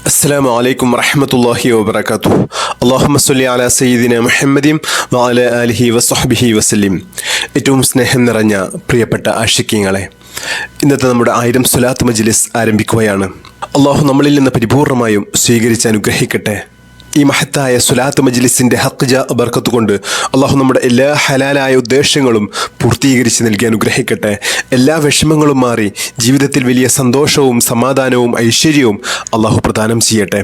അസ്സലാമു അലൈക്കും വറഹ്മത്തുള്ളാഹി വബറകാതുഹു. അല്ലാഹുമ്മ സ്വല്ലി അലാ സയ്യിദിന മുഹമ്മദിൻ വഅലാ ആലിഹി വസ്വഹ്ബിഹി വസല്ലിം. ഏറ്റവും സ്നേഹം നിറഞ്ഞ പ്രിയപ്പെട്ട ആശിക്കീങ്ങളെ, ഇന്നത്തെ നമ്മുടെ 1000 സ്വലാത്ത് മജ്ലിസ് ആരംഭിക്കുകയാണ്. അല്ലാഹു നമ്മളിൽ നിന്ന് പരിപൂർണമായും സ്വീകരിച്ച് അനുഗ്രഹിക്കട്ടെ. ഈ മഹത്തായ സ്വലാത്ത് മജ്ലിസിൻ്റെ ഹഖ്ജ ബർക്കത്ത് കൊണ്ട് അള്ളാഹു നമ്മുടെ എല്ലാ ഹലാലായ ഉദ്ദേശങ്ങളും പൂർത്തീകരിച്ച് നൽകി അനുഗ്രഹിക്കട്ടെ. എല്ലാ വിഷമങ്ങളും മാറി ജീവിതത്തിൽ വലിയ സന്തോഷവും സമാധാനവും ഐശ്വര്യവും അള്ളാഹു പ്രദാനം ചെയ്യട്ടെ.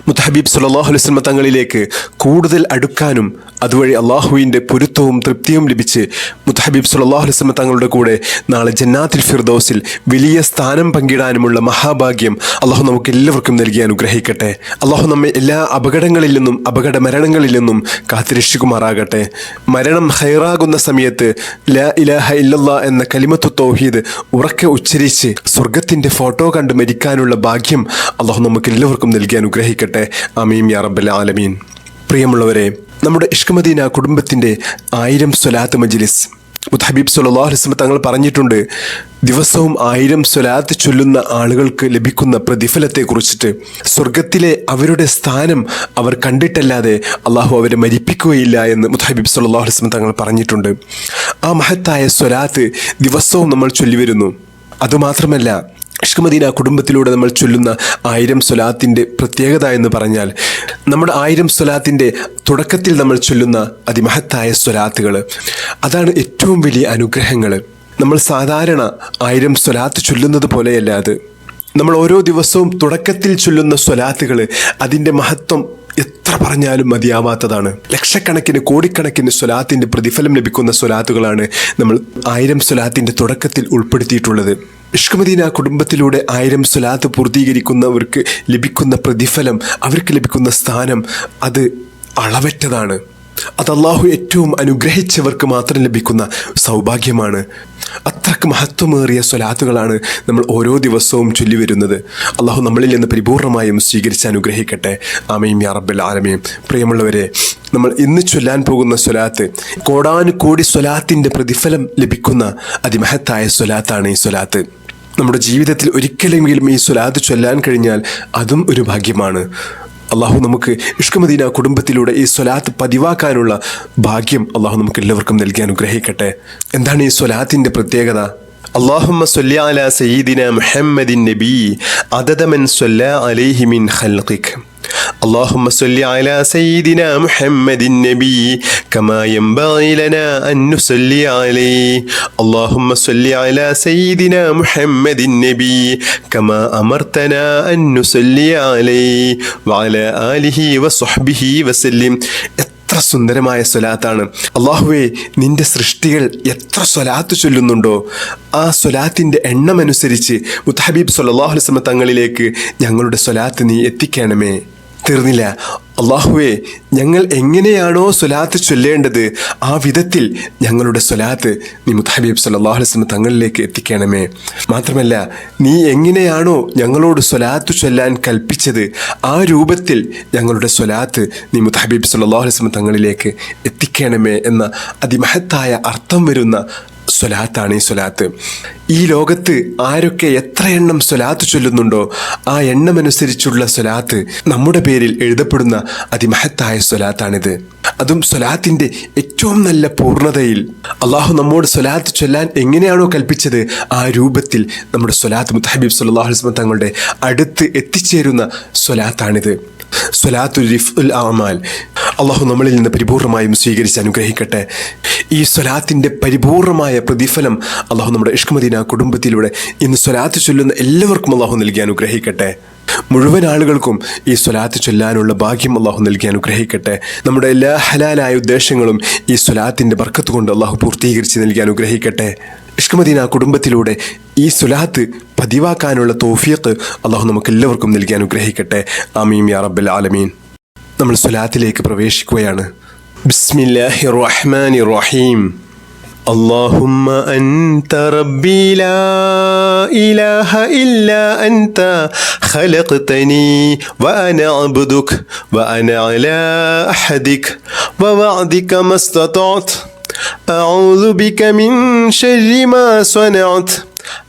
മുത്തഹബീബ് സല്ലല്ലാഹു അലൈഹി വസല്ലം തങ്ങളിലേക്ക് കൂടുതൽ അടുക്കാനും അതുവഴി അള്ളാഹുവിൻ്റെ പൊരുത്തവും തൃപ്തിയും ലഭിച്ച് മുത്തഹബീബ് സല്ലല്ലാഹു അലൈഹി വസല്ലം തങ്ങളുടെ കൂടെ നാളെ ജന്നാത്തുൽ ഫിർദൗസിൽ വലിയ സ്ഥാനം പങ്കിടാനുമുള്ള മഹാഭാഗ്യം അള്ളാഹു നമുക്ക് എല്ലാവർക്കും നൽകി അനുഗ്രഹിക്കട്ടെ. അള്ളാഹു നമ്മെ എല്ലാ അപകടങ്ങളിൽ നിന്നും അപകട മരണങ്ങളിൽ നിന്നും കാത്തുരക്ഷിക്കുമാറാകട്ടെ. മരണം ഹൈറാകുന്ന സമയത്ത് ലാ ഇലാഹ ഇല്ലല്ലാ എന്ന കലിമത്തു തൗഹീദ് ഉറക്കെ ഉച്ചരിച്ച് സ്വർഗത്തിൻ്റെ ഫോട്ടോ കണ്ട് മരിക്കാനുള്ള ഭാഗ്യം അള്ളാഹു നമുക്ക് എല്ലാവർക്കും നൽകി അനുഗ്രഹിക്കട്ടെ. ആമീൻ യാ റബ്ബൽ ആലമീൻ. പ്രിയമുള്ളവരെ, നമ്മുടെ ഇഷ്ക് മദീന കുടുംബത്തിൻ്റെ 1000 സ്വലാത്ത് മജ്ലിസ് മുത്തഹബീബ് സല്ലല്ലാഹു അലൈഹി വസല്ലം തങ്ങൾ പറഞ്ഞിട്ടുണ്ട്. ദിവസവും 1000 സ്വലാത്ത് ചൊല്ലുന്ന ആളുകൾക്ക് ലഭിക്കുന്ന പ്രതിഫലത്തെക്കുറിച്ചിട്ട്, സ്വർഗത്തിലെ അവരുടെ സ്ഥാനം അവർ കണ്ടിട്ടല്ലാതെ അള്ളാഹു അവരെ മരിപ്പിക്കുകയില്ല എന്ന് മുത്തഹബീബ് സല്ലല്ലാഹു അലൈഹി വസല്ലം തങ്ങൾ പറഞ്ഞിട്ടുണ്ട്. ആ മഹത്തായ സ്വലാത്ത് ദിവസവും നമ്മൾ ചൊല്ലിവരുന്നു. അതുമാത്രമല്ല, ഇഷ്ക് മദീന കുടുംബത്തിലൂടെ നമ്മൾ ചൊല്ലുന്ന 1000 സ്വലാത്തിൻ്റെ പ്രത്യേകത എന്ന് പറഞ്ഞാൽ, നമ്മുടെ 1000 സ്വലാത്തിൻ്റെ തുടക്കത്തിൽ നമ്മൾ ചൊല്ലുന്ന അതിമഹത്തായ സ്വലാത്തുകൾ, അതാണ് ഏറ്റവും വലിയ അനുഗ്രഹങ്ങൾ. നമ്മൾ സാധാരണ 1000 സ്വലാത്ത് ചൊല്ലുന്നത് പോലെയല്ല അത്. നമ്മൾ ഓരോ ദിവസവും തുടക്കത്തിൽ ചൊല്ലുന്ന സ്വലാത്തുകൾ, അതിൻ്റെ മഹത്വം എത്ര പറഞ്ഞാലും മതിയാവാത്തതാണ്. ലക്ഷക്കണക്കിന് കോടിക്കണക്കിന് സ്വലാത്തിൻ്റെ പ്രതിഫലം ലഭിക്കുന്ന സ്വലാത്തുകളാണ് നമ്മൾ 1000 സ്വലാത്തിൻ്റെ തുടക്കത്തിൽ ഉൾപ്പെടുത്തിയിട്ടുള്ളത്. ഇഷ്ക് മദീന കുടുംബത്തിലൂടെ 1000 സ്വലാത്ത് പൂർത്തീകരിക്കുന്നവർക്ക് ലഭിക്കുന്ന പ്രതിഫലം, അവർക്ക് ലഭിക്കുന്ന സ്ഥാനം, അത് അളവറ്റതാണ്. അത് അള്ളാഹു ഏറ്റവും അനുഗ്രഹിച്ചവർക്ക് മാത്രം ലഭിക്കുന്ന സൗഭാഗ്യമാണ്. അത്രക്ക് മഹത്വമേറിയ സ്വലാത്തുകളാണ് നമ്മൾ ഓരോ ദിവസവും ചൊല്ലി വരുന്നത്. അള്ളാഹു നമ്മളിൽ നിന്ന് പരിപൂർണമായും സ്വീകരിച്ച് അനുഗ്രഹിക്കട്ടെ. ആമീൻ യാ റബ്ബൽ ആലമീൻ. പ്രിയമുള്ളവരെ, നമ്മൾ ഇന്ന് ചൊല്ലാൻ പോകുന്ന സ്വലാത്ത് കോടാനുകോടി സ്വലാത്തിൻ്റെ പ്രതിഫലം ലഭിക്കുന്ന അതിമഹത്തായ സ്വലാത്താണ് ഈ സ്വലാത്ത്. നമ്മുടെ ജീവിതത്തിൽ ഒരിക്കലെങ്കിലും ഈ സ്വലാത്ത് ചൊല്ലാൻ കഴിഞ്ഞാൽ അതും ഒരു ഭാഗ്യമാണ്. അള്ളാഹു നമുക്ക് ഇഷ്ക് മദീന കുടുംബത്തിലൂടെ ഈ സ്വലാത്ത് പതിവാക്കാനുള്ള ഭാഗ്യം അള്ളാഹു നമുക്ക് എല്ലാവർക്കും നൽകി അനുഗ്രഹിക്കട്ടെ. എന്താണ് ഈ സ്വലാത്തിൻ്റെ പ്രത്യേകത? അല്ലാഹുമ്മ സ്വല്ലി അലാ സയ്യിദിന മുഹമ്മദിൻ നബി അദദ മൻ സ്വല്ലാ അലൈഹി മിൻ ഖൽഖിക്. اللهم صل على سيدنا محمد النبي كما ينبغي لنا أن نصلي عليه. اللهم صل على سيدنا محمد النبي كما أمرتنا أن نصلي عليه وعلى آله وصحبه وسلم. എത്ര സുന്ദരമായ സ്വലാത്താണ്. അള്ളാഹുവേ, നിന്റെ സൃഷ്ടികൾ എത്ര സ്വലാത്ത് ചൊല്ലുന്നുണ്ടോ ആ സ്വലാത്തിൻ്റെ എണ്ണമനുസരിച്ച് മുത്തഹബീബ് സല്ലല്ലാഹു അലൈഹി വസല്ലം തങ്ങളിലേക്ക് ഞങ്ങളുടെ സ്വലാത്ത് നീ എത്തിക്കണമേ. തീർന്നില്ല, അള്ളാഹുവേ, ഞങ്ങൾ എങ്ങനെയാണോ സ്വലാത്ത് ചൊല്ലേണ്ടത് ആ വിധത്തിൽ ഞങ്ങളുടെ സ്വലാത്ത് നീ മുത്തഹബീബ് സല്ലല്ലാഹു അലൈഹി വസല്ലം തങ്ങളിലേക്ക് എത്തിക്കണമേ. മാത്രമല്ല, നീ എങ്ങനെയാണോ ഞങ്ങളോട് സ്വലാത്ത് ചൊല്ലാൻ കൽപ്പിച്ചത് ആ രൂപത്തിൽ ഞങ്ങളുടെ സ്വലാത്ത് നീ മുത്തഹബീബ് സല്ലല്ലാഹു അലൈഹി വസല്ലം തങ്ങളിലേക്ക് എത്തിക്കണമേ എന്ന അതിമഹത്തായ അർത്ഥം വരുന്ന സ്വലാത്താണ് ഈ സ്വലാത്ത്. ഈ ലോകത്ത് ആരൊക്കെ എത്ര എണ്ണം സ്വലാത്ത് ചൊല്ലുന്നുണ്ടോ ആ എണ്ണമനുസരിച്ചുള്ള സ്വലാത്ത് നമ്മുടെ പേരിൽ എഴുതപ്പെടുന്ന അതിമഹത്തായ സ്വലാത്താണിത്. അതും സ്വലാത്തിൻ്റെ ഏറ്റവും നല്ല പൂർണ്ണതയിൽ അള്ളാഹു നമ്മോട് സ്വലാത്ത് ചൊല്ലാൻ എങ്ങനെയാണോ കൽപ്പിച്ചത് ആ രൂപത്തിൽ നമ്മുടെ സ്വലാത്ത് മുത്തഹബീബ് സല്ലല്ലാഹു അലൈഹി വസല്ലം തങ്ങളുടെ അടുത്ത് എത്തിച്ചേരുന്ന സ്വലാത്താണിത്. സ്വലാത്തുൽ റിഫ്ഉൽ അഅമാൽ. അള്ളാഹു നമ്മളിൽ നിന്ന് പരിപൂർണമായും സ്വീകരിച്ച് അനുഗ്രഹിക്കട്ടെ. ഈ സ്വലാത്തിൻ്റെ പരിപൂർണമായ പ്രതിഫലം അള്ളാഹു നമ്മുടെ ഇഷ്ക് മദീന കുടുംബത്തിലൂടെ ഇന്ന് സ്വലാത്ത് ചൊല്ലുന്ന എല്ലാവർക്കും അള്ളാഹു നൽകി അനുഗ്രഹിക്കട്ടെ. മുഴുവൻ ആളുകൾക്കും ഈ സ്വലാത്ത് ചൊല്ലാനുള്ള ഭാഗ്യം അള്ളാഹു നൽകി അനുഗ്രഹിക്കട്ടെ. നമ്മുടെ എല്ലാ ഹലാലായ ഉദ്ദേശങ്ങളും ഈ സ്വലാത്തിൻ്റെ ബർക്കത്ത് കൊണ്ട് അള്ളാഹു പൂർത്തീകരിച്ച് നൽകി അനുഗ്രഹിക്കട്ടെ. ഇഷ്ക് മദീന കുടുംബത്തിലൂടെ ഈ സ്വലാത്ത് പതിവാക്കാനുള്ള തൗഫീഖ് അള്ളാഹു നമുക്ക് എല്ലാവർക്കും നൽകി അനുഗ്രഹിക്കട്ടെ. ആമീൻ യാ റബ്ബൽ ആലമീൻ. നമ്മൾ സ്വലാത്തിലേക്ക് പ്രവേശിക്കുകയാണ്. ബിസ്മില്ലാഹിർ റഹ്മാനിർ റഹീം. اللهم أنت ربي لا إله إلا أنت خلقتني وأنا عبدك وأنا على عهدك ووعدك ما استطعت أعوذ بك من شر ما صنعت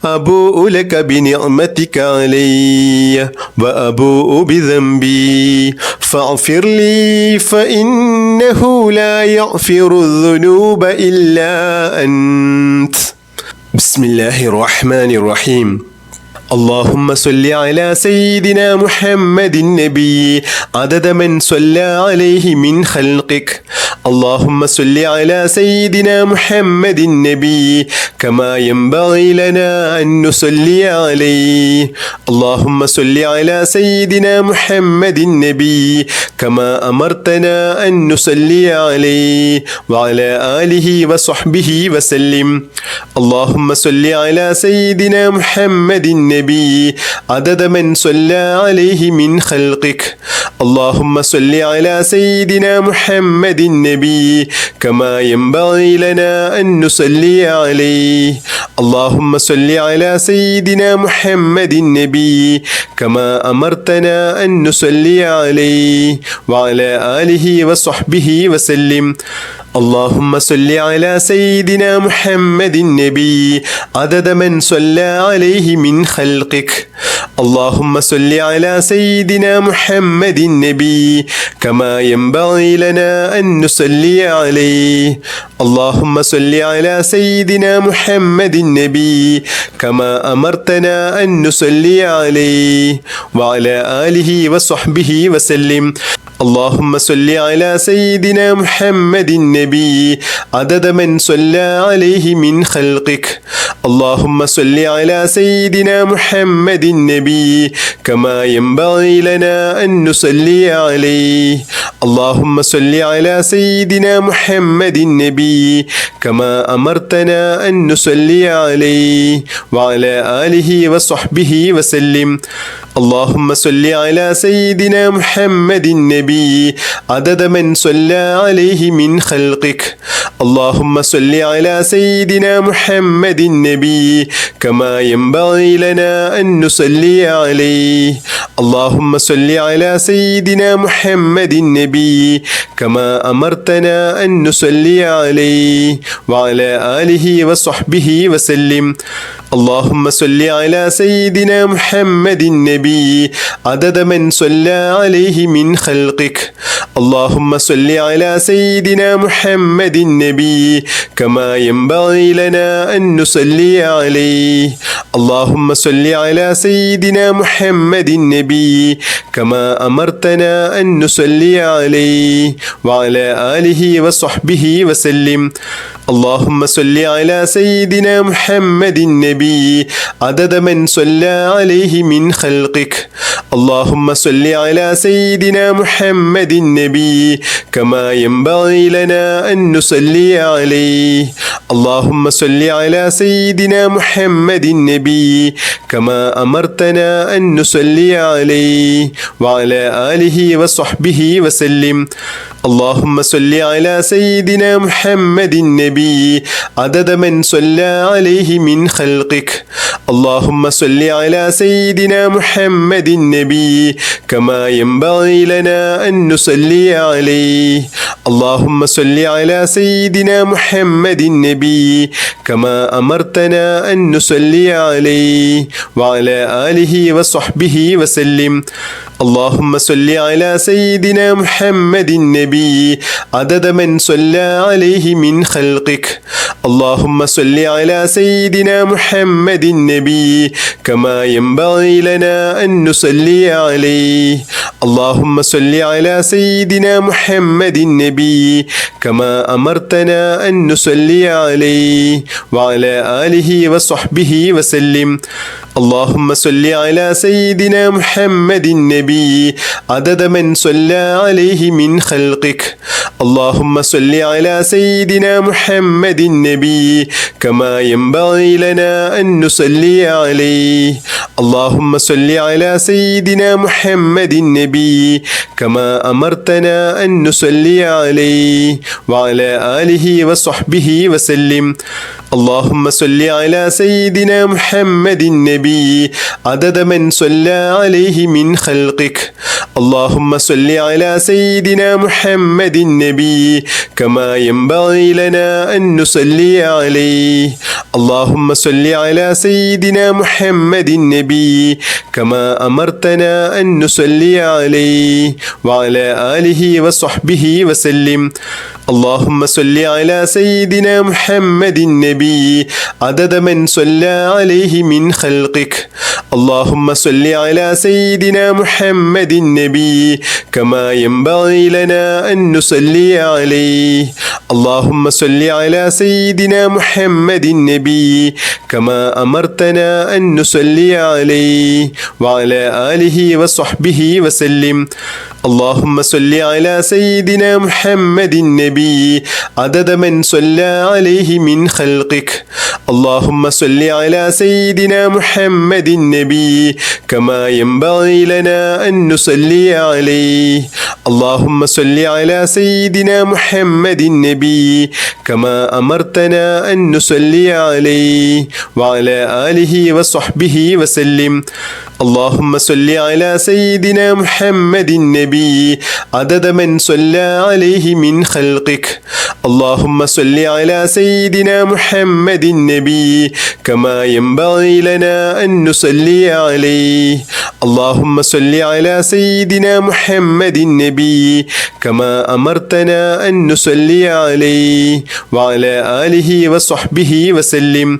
أبوء لك بنعمتك علي وأبوء بذنبي فاغفر لي فإنه لا يغفر الذنوب إلا أنت. بسم الله الرحمن الرحيم. اللهم صل على سيدنا محمد النبي عدد من صلى عليه من خلقك. اللهم صل على سيدنا محمد النبي كما ينبغي لنا أن نصلي عليه. اللهم صل على سيدنا محمد النبي كما أمرتنا أن نصلي عليه وعلى آله وصحبه وسلم. اللهم صل على سيدنا محمد النبي عدد من صلى عليه من خلقك. اللهم صل على سيدنا محمد النبي كما ينبغي لنا أن نصلي عليه. اللهم صل على سيدنا محمد النبي كما أمرتنا أن نصلي عليه وعلى آله وصحبه وسلم. اللهم صل على سيدنا محمد النبي عدد من صلى عليه من خلقك. اللهم صل على سيدنا محمد النبي كما ينبغي لنا أن نصلي عليه. اللهم صل على سيدنا محمد النبي كما أمرتنا أن نصلي عليه وعلى آله وصحبه وسلم. اللهم صل على سيدنا محمد النبي عدد من صلى عليه من خلقك. اللهم صل على سيدنا محمد النبي كما ينبغي لنا أن نصلي عليه. اللهم صل على سيدنا محمد النبي كما أمرتنا أن نصلي عليه وعلى آله وصحبه وسلم. اللهم صل على سيدنا محمد النبي عدد من صلى عليه من خلقك. اللهم صل على سيدنا محمد النبي كما ينبغي لنا أن نصلي عليه. اللهم صل على سيدنا محمد النبي كما أمرتنا أن نصلي عليه وعلى آله وصحبه وسلم. اللهم صل على سيدنا محمد النبي عدد من صلى عليه من خلقك. اللهم صل على سيدنا محمد النبي كما ينبغي لنا أن نصلي عليه. اللهم صل على سيدنا محمد النبي كما أمرتنا أن نصلي عليه وعلى آله وصحبه وسلم. اللهم صل على سيدنا محمد النبي عدد من صلى عليه من خلقك. اللهم صل على سيدنا محمد النبي كما ينبغي لنا أن نصلي عليه. اللهم صل على سيدنا محمد النبي كما أمرتنا أن نصلي عليه وعلى آله وصحبه وسلم. اللهم صل على سيدنا محمد النبي عدد من صلى عليه من خلقك. اللهم صل على سيدنا محمد النبي كما ينبغي لنا أن نصلي عليه. اللهم صل على سيدنا محمد النبي كما أمرتنا أن نصلي عليه وعلى آله وصحبه وسلم. اللهم صل على سيدنا محمد النبي عدد من صلى عليه من خلقك. اللهم صل على سيدنا محمد النبي كما ينبغي لنا أن نصلي عليه. اللهم صل على سيدنا محمد النبي كما أمرتنا أن نصلي عليه وعلى آله وصحبه وسلم. اللهم صل على سيدنا محمد النبي عدد من صلى عليه من خلقك. اللهم صل على سيدنا محمد النبي كما ينبغي لنا أن نصلي عليه. اللهم صل على سيدنا محمد النبي كما أمرتنا أن نصلي عليه وعلى آله وصحبه وسلم. اللهم صل على سيدنا محمد النبي عدد من صلى عليه من خلقك اللهم صل على سيدنا محمد النبي كما ينبغي لنا أن نصلي عليه اللهم صل على سيدنا محمد النبي كما أمرتنا أن نصلي عليه وعلى آله وصحبه وسلم اللهم صل على سيدنا محمد النبي عدد من صلى عليه من خلقك اللهم صل على سيدنا محمد النبي كما ينبغي لنا أن نصلي عليه اللهم صل على سيدنا محمد النبي كما أمرتنا أن نصلي عليه وعلى آله وصحبه وسلم اللهم صل على سيدنا محمد النبي عدد من صلى عليه من خلقك اللهم صل على سيدنا محمد النبي كما ينبغي لنا أن نصلي عليه اللهم صل على سيدنا محمد النبي كما أمرتنا أن نصلي عليه وعلى آله وصحبه وسلم اللهم صل على سيدنا محمد النبي عدد من صلى عليه من خلقك اللهم صل على سيدنا محمد النبي كما ينبغي لنا أن نصلي عليه اللهم صل على سيدنا محمد النبي كما أمرتنا أن نصلي عليه وعلى آله وصحبه وسلم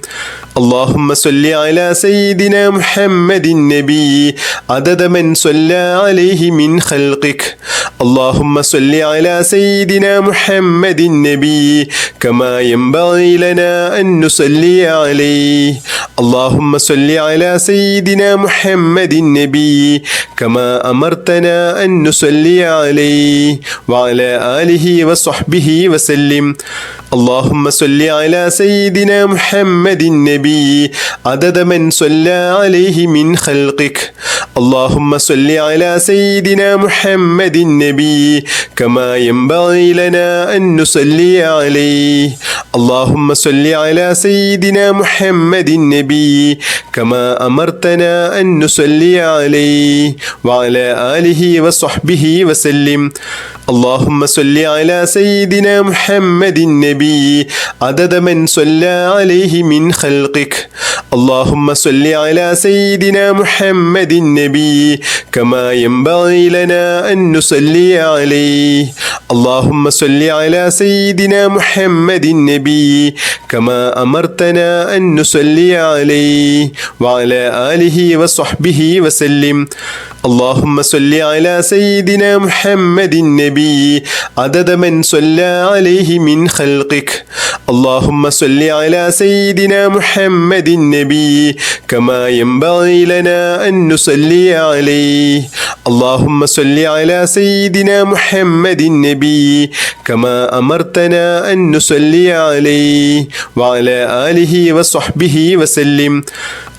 اللهم صل على سيدنا محمد النبي عدد من صلى عليه من خلقك اللهم صل على سيدنا محمد النبي كما ينبغي لنا أن نصلي عليه اللهم صل على سيدنا محمد النبي كما أمرتنا أن نصلي عليه وعلى آله وصحبه وسلم اللهم صل على سيدنا محمد النبي عدد من صلى عليه من خلقك اللهم صل على سيدنا محمد النبي كما ينبغي لنا أن نصلي عليه اللهم صل على سيدنا محمد النبي كما أمرتنا أن نصلي عليه وعلى آله وصحبه وسلم اللهم صل على سيدنا محمد النبي عدد من صلى عليه من خلقك اللهم صل على سيدنا محمد النبي كما ينبغي لنا أن نصلي عليه اللهم صل على سيدنا محمد النبي كما أمرتنا أن نصلي عليه وعلى آله وصحبه وسلم اللهم صل على سيدنا محمد النبي عدد من صلى عليه من خلقك اللهم صل على سيدنا محمد النبي كما ينبغي لنا أن نصلي عليه اللهم صل على سيدنا محمد النبي كما أمرتنا أن نصلي عليه وعلى آله وصحبه وسلم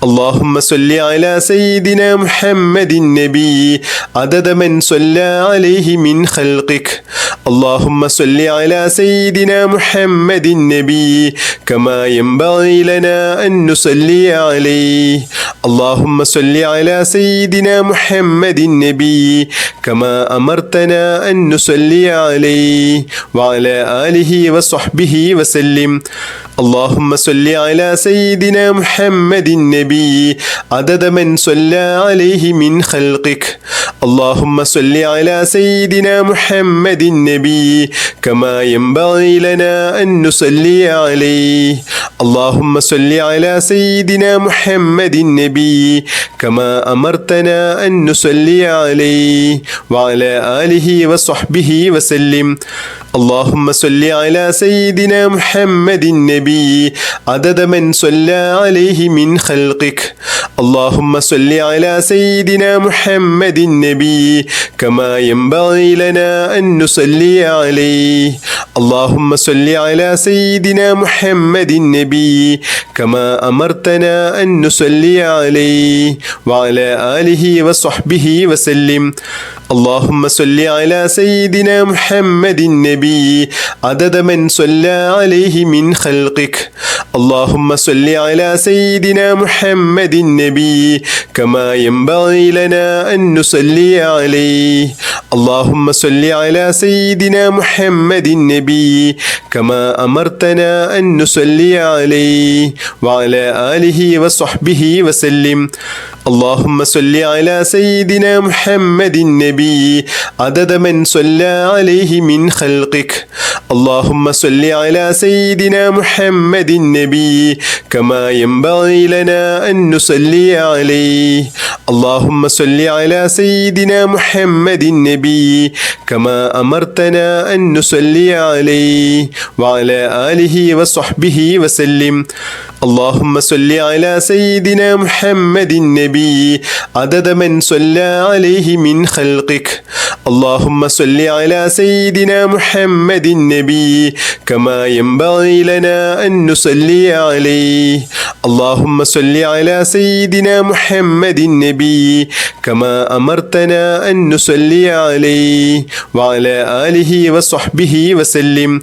اللهم صل على سيدنا محمد النبي عدد من صلى عليه من خلقك اللهم صل على سيدنا محمد النبي كما ينبغي لنا أن نصلي عليه اللهم صل على سيدنا محمد النبي كما أمرتنا أن نصلي عليه وعلى آله وصحبه وسلم اللهم صل على سيدنا محمد النبي عدد من صلى عليه من خلقك اللهم صل على سيدنا محمد النبي كما ينبغي لنا أن نصلي عليه اللهم صل على سيدنا محمد النبي كما أمرتنا أن نصلي عليه وعلى آله وصحبه وسلم اللهم صل على سيدنا محمد النبي عدد من صلى عليه من خلقك اللهم صل على سيدنا محمد النبي كما ينبغي لنا أن نصلي عليه اللهم صل على سيدنا محمد النبي كما أمرتنا أن نصلي عليه وعلى آله وصحبه وسلم اللهم صل على سيدنا محمد النبي عدد من صلى عليه من خلقك. اللهم صل على سيدنا محمد النبي كما ينبغي لنا أن نصلي عليه. اللهم صل على سيدنا محمد النبي كما أمرتنا أن نصلي عليه وعلى آله وصحبه وسلم. اللهم صل على سيدنا محمد النبي عدد من صلى عليه من خلقك. اللهم صل على سيدنا محمد النبي كما ينبغي لنا أن نصلي عليه. اللهم صل على سيدنا محمد النبي كما أمرتنا أن نصلي عليه وعلى آله وصحبه وسلم. اللهم صل على سيدنا محمد النبي عدد من صلى عليه من خلقك. اللهم صل على سيدنا محمد النبي كما ينبغي لنا أن نصلي عليه. اللهم صل على سيدنا محمد النبي كما أمرتنا أن نصلي عليه وعلى آله وصحبه وسلم.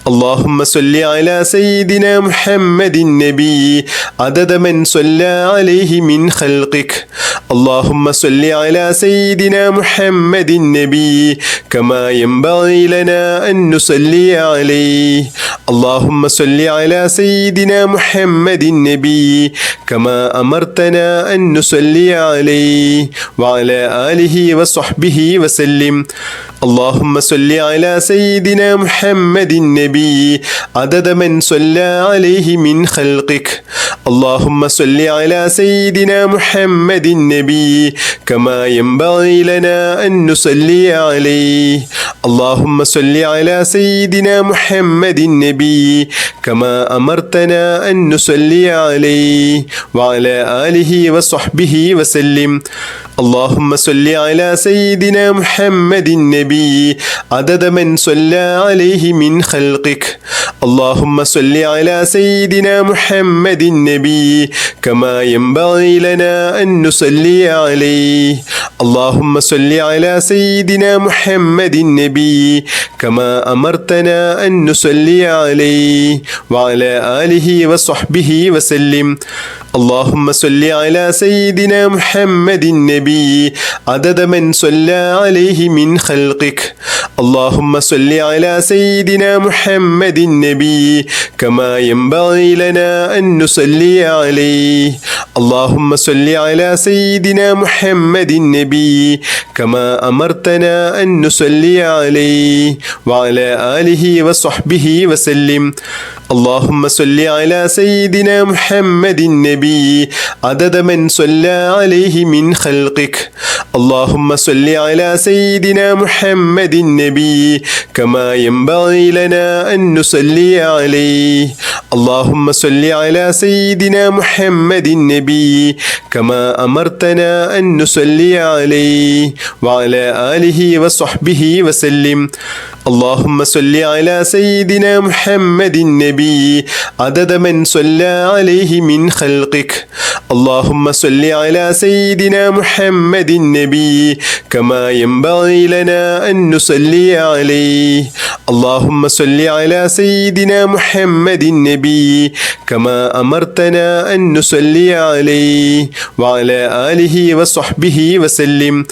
اللهم صل على سيدنا محمد النبي عدد من صلى عليه من خلقك. اللهم صل على سيدنا محمد النبي كما ينبغي لنا أن نصلي عليه. اللهم صل على سيدنا محمد النبي كما أمرتنا أن نصلي عليه وعلى آله وصحبه وسلم. اللهم صل على سيدنا محمد النبي عدد من صلى عليه من خلقك. اللهم صل على سيدنا محمد النبي كما ينبغي لنا أن نصلي عليه. اللهم صل على سيدنا محمد النبي كما أمرتنا أن نصلي عليه وعلى آله وصحبه وسلم. اللهم صل على سيدنا محمد النبي عدد من صلى عليه من خلقك. اللهم صل على سيدنا محمد النبي كما ينبغي لنا أن نصلي عليه. اللهم صل على سيدنا محمد النبي كما أمرتنا أن نصلي عليه وعلى آله وصحبه وسلم. اللهم صل على سيدنا محمد النبي عدد من صلى عليه من خلقك. اللهم صل على سيدنا محمد النبي كما ينبغي لنا أن نصلي عليه. اللهم صل على سيدنا محمد النبي كما أمرتنا أن نصلي عليه وعلى آله وصحبه وسلم. اللهم صل على سيدنا محمد النبي عدد من صلى عليه من خلقك. اللهم صل على سيدنا محمد النبي كما ينبغي لنا أن نصلي عليه. اللهم صل على سيدنا محمد النبي كما أمرتنا أن نصلي عليه وعلى آله وصحبه وسلم. اللهم صل على سيدنا محمد النبي عدد من صلى عليه من خلقك. اللهم صل على سيدنا محمد النبي كما ينبغي لنا أن نصلي عليه. اللهم صل على سيدنا محمد النبي كما أمرتنا أن نصلي عليه وعلى آله وصحبه وسلم.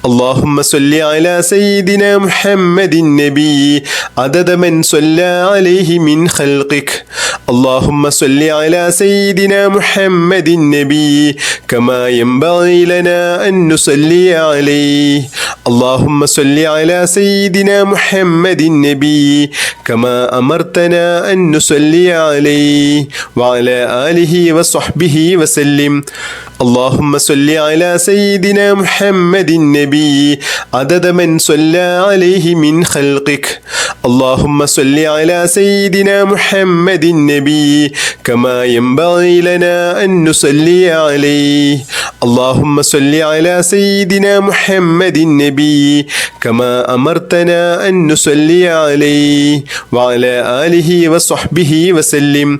اللهم صل على سيدنا محمد النبي عدد من صلى عليه من خلقك. اللهم صل على سيدنا محمد النبي كما ينبغي لنا أن نصلي عليه. اللهم صل على سيدنا محمد النبي كما أمرتنا أن نصلي عليه وعلى آله وصحبه وسلم. اللهم صل على سيدنا محمد النبي عدد من صلى عليه من خلقك. اللهم صل على سيدنا محمد النبي كما ينبغي لنا أن نصلي عليه. اللهم صل على سيدنا محمد النبي كما أمرتنا أن نصلي عليه وعلى آله وصحبه وسلم.